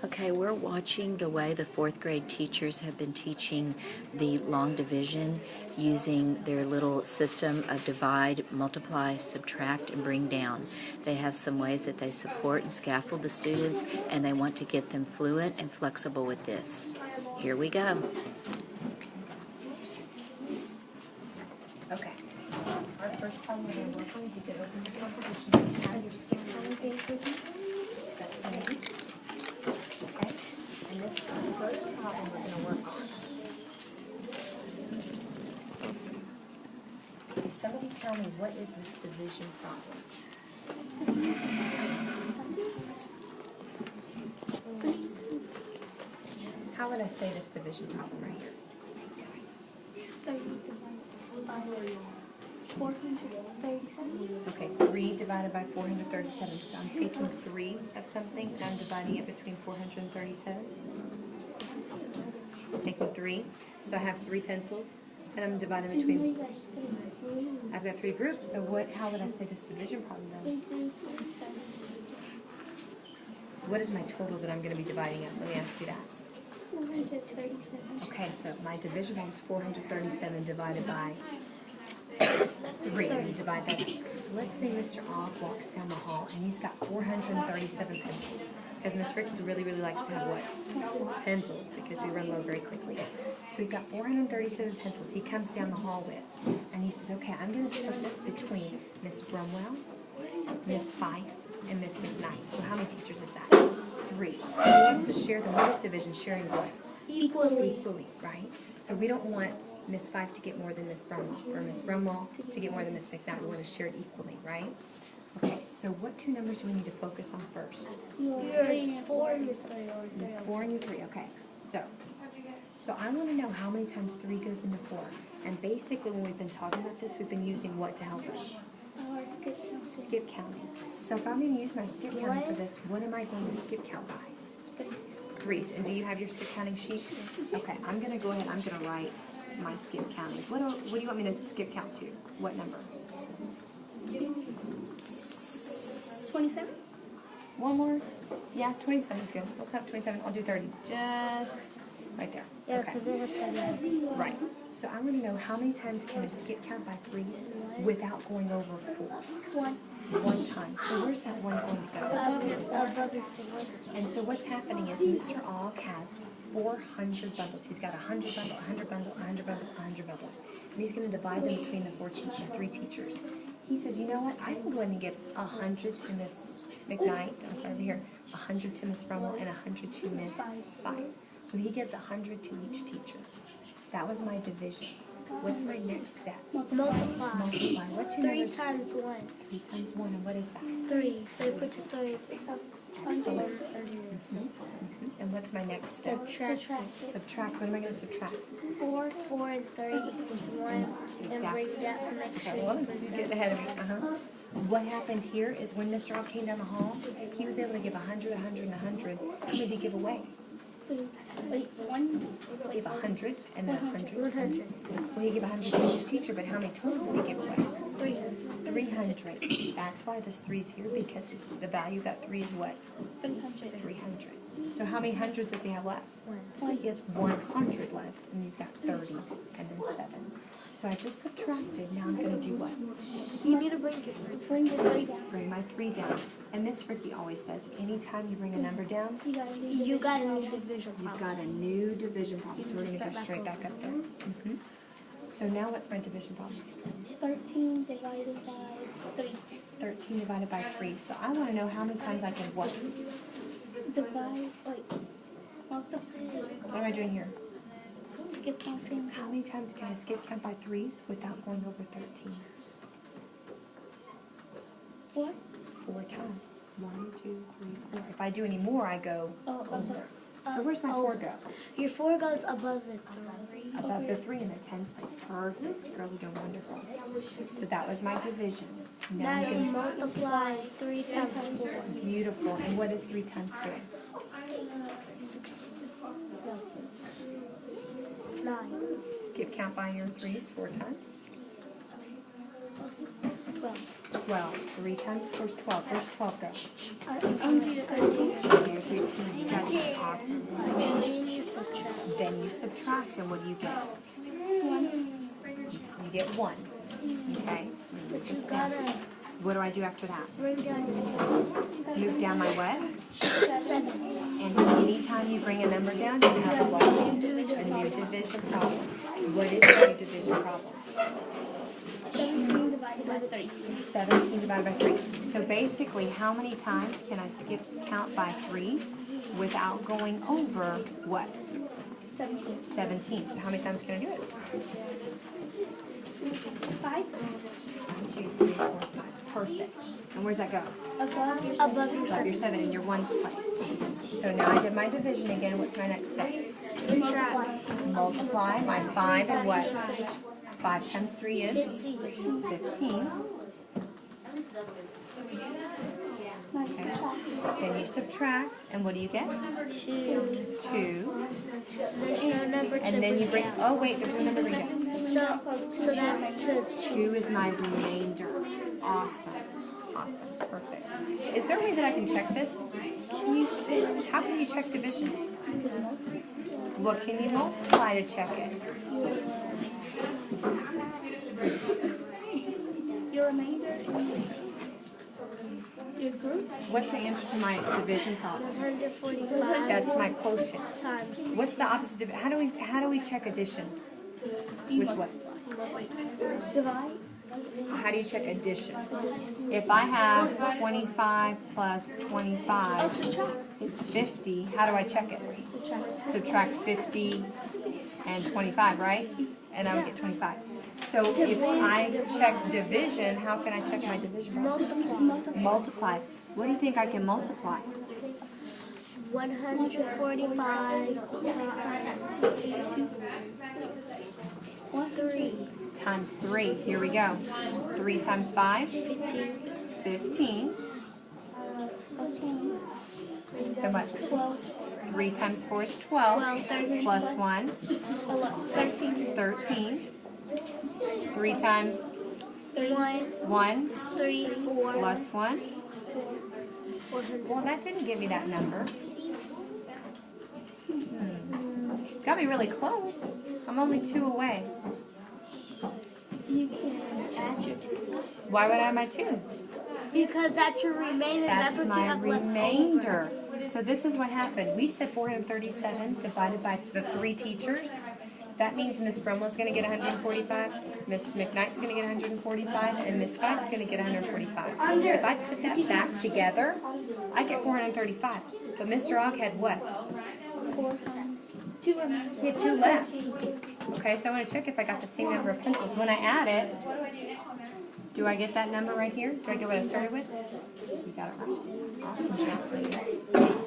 Okay, we're watching the way the fourth grade teachers have been teaching the long division using their little system of divide, multiply, subtract, and bring down. They have some ways that they support and scaffold the students, and they want to get them fluent and flexible with this. Here we go. Okay. Our first problem we're going to work on, you can open your composition. You have your skip counting page with you. That's ready. Okay. And this is the first problem we're going to work on. Can somebody tell me what is this division problem? How would I say this division problem right here? 437. Okay, 3 divided by 437. So I'm taking 3 of something and I'm dividing it between 437. Taking 3. So I have 3 pencils and I'm dividing between. I've got 3 groups. So how would I say this division problem does? What is my total that I'm going to be dividing up? Let me ask you that. 437. Okay, so my division problem is 437 divided by 3. We divide that. So let's say Mr. Ogg walks down the hall and he's got 437 pencils. Because Miss Ricketts really likes to have what? Pencils, because we run low very quickly. So we've got 437 pencils he comes down the hall with. And he says, okay, I'm going to split this between Miss Brumwell, Miss Fife, and Miss McKnight. So how many teachers is that? 3. He wants to share the lowest division, sharing what? Equally. Equally, right? So we don't want Miss Fife to get more than Miss Brumwell, or Miss Brumwell to get more than Miss McKnight. We want to share it equally, right? Okay, so what 2 numbers do we need to focus on first? Your 4 and your 3. Your 4 and your 3, okay. So I want to know how many times 3 goes into 4. And basically when we've been talking about this, we've been using what to help us? Skip counting. So if I'm going to use my skip counting for this, what am I going to skip count by? 3s. And do you have your skip counting sheet? Okay, I'm going to go ahead, I'm going to write my skip counting. What do you want me to skip count to? What number? 27? One more? Yeah, 27 is good. Let's have 27. I'll do 30. Just right there. Yeah, Okay. because it has to be. Right. So I want to know how many times can a skip count by 3s without going over 4? 1. 1 time. So where's that 1 going to go? Above the 4. And so what's happening is Mr. Ogg has 400 bundles. He's got 100 bundle, 100 bundle, 100 bundle, 100 bundle. And he's going to divide them between the 3 teachers. He says, you know what, I'm going to give 100 to Miss McKnight, I'm sorry, over here, 100 to Miss Brummel, and 100 to Miss Fife. So he gives 100 to each teacher. That was my division. What's my next step? Multiply. Multiply. What 2 3 numbers? times 1. 3 times 1, and what is that? 3. So you put your 3 Excellent. And what's my next step? Subtract. Subtract. What am I going to subtract? 4 and 3 equals 1. And bring that to next Okay, well, you're getting ahead of me. What happened here is when Mr. Ogg came down the hall, he was able to give 100, 100, and 100. How many did he give away? 1. He gave 100 and then 100. 100. Well, he gave 100 to each teacher, but how many total did he give away? 300. 300. That's why this 3 is here, because it's the value of that 3 is what? 300. 300. So how many hundreds does he have left? 1. Well, he has 100 left, and he's got 30 and then 7. So I just subtracted. Now I'm going to do what? You need to bring your 3 down. Bring my 3 down. And Miss Ricky always says, anytime you bring a number down, You got a new division you've problem. got a new division problem. So we're going to go straight back up there. So now what's my division problem? 13 divided by 3. 13 divided by 3. So I want to know how many times I can what? Multiply. What am I doing here? Skip counting. How many times can I skip count by 3s without going over 13? 4. 4 times. 1, 2, 3, 4. If I do any more, I go over. So where's my 4 go? Your 4 goes above the 3. Above the 3 in the 10s place. Perfect. You girls are doing wonderful. So that was my division. Now I'm you going multiply 3 times 4. beautiful. And what is 3 times 4? 9. Skip count by your 3s 4 times. 12. 12. 3 times 4 is 12. Where's 12 go? 13. Okay, 15. You got it. Awesome. Then you subtract. Then you subtract, and what do you get? 1. You get 1. Okay? But you gotta What do I do after that? bring down your 7. Move down my what? 7. And anytime you bring a number down, you have a what? A new division problem. What is your new division problem? 17 divided by 3. 17 divided by 3. So basically, how many times can I count by 3s without going over what? 17. 17. So how many times can I do it? 5. 1, 2, 3, 4, 5. Perfect. And where's that go? Above your 7. Above your 7 in your 1's place. So now I did my division again. What's my next step? Subtract. Multiply my 5 and what? 5 times 3 is? 15. 15. Okay. Then you subtract, and what do you get? 2. 2. There's no number to And then you bring, oh wait, there's no number to bring down. So that says 2 is my remainder. Awesome. Awesome. Perfect. Is there a way that I can check this? How can you check division? What can you multiply to check it? your remainder. Your group. What's the answer to my division problem? 145 That's my quotient. times. What's the opposite of how do we check addition? With what? Divide. How do you check addition? If I have 25 plus 25 is 50, how do I check it? Subtract 50 and 25, right? And I would get 25. So if I check division, how can I check my division problem? Multiply. What do you think I can multiply? 145 times 3. Times 3. Here we go. 3 times 5? 15. 15. Plus 1. Then what? 12. 3 times 4 is 12. 13. Plus 1, 13. 13. 3 times 1 is 3, 4. plus 1. 400. Well, that didn't give me that number. It's got me really close. I'm only 2 away. You can add your 2. Why would I add my 2? Because that's your remainder. That's what you my have left remainder. So this is what happened. We said 437 divided by the 3 teachers. That means Miss Brumwell's going to get 145, Miss McKnight's going to get 145, and Miss Scott's going to get 145. If I put that back together, I get 435. But Mr. Ogg had what? 4. 2 remaining. He had 2 left. Okay, so I want to check if I got the same number of pencils. When I add it, do I get that number right here? Do I get what I started with? So you got it right. Awesome job, ladies.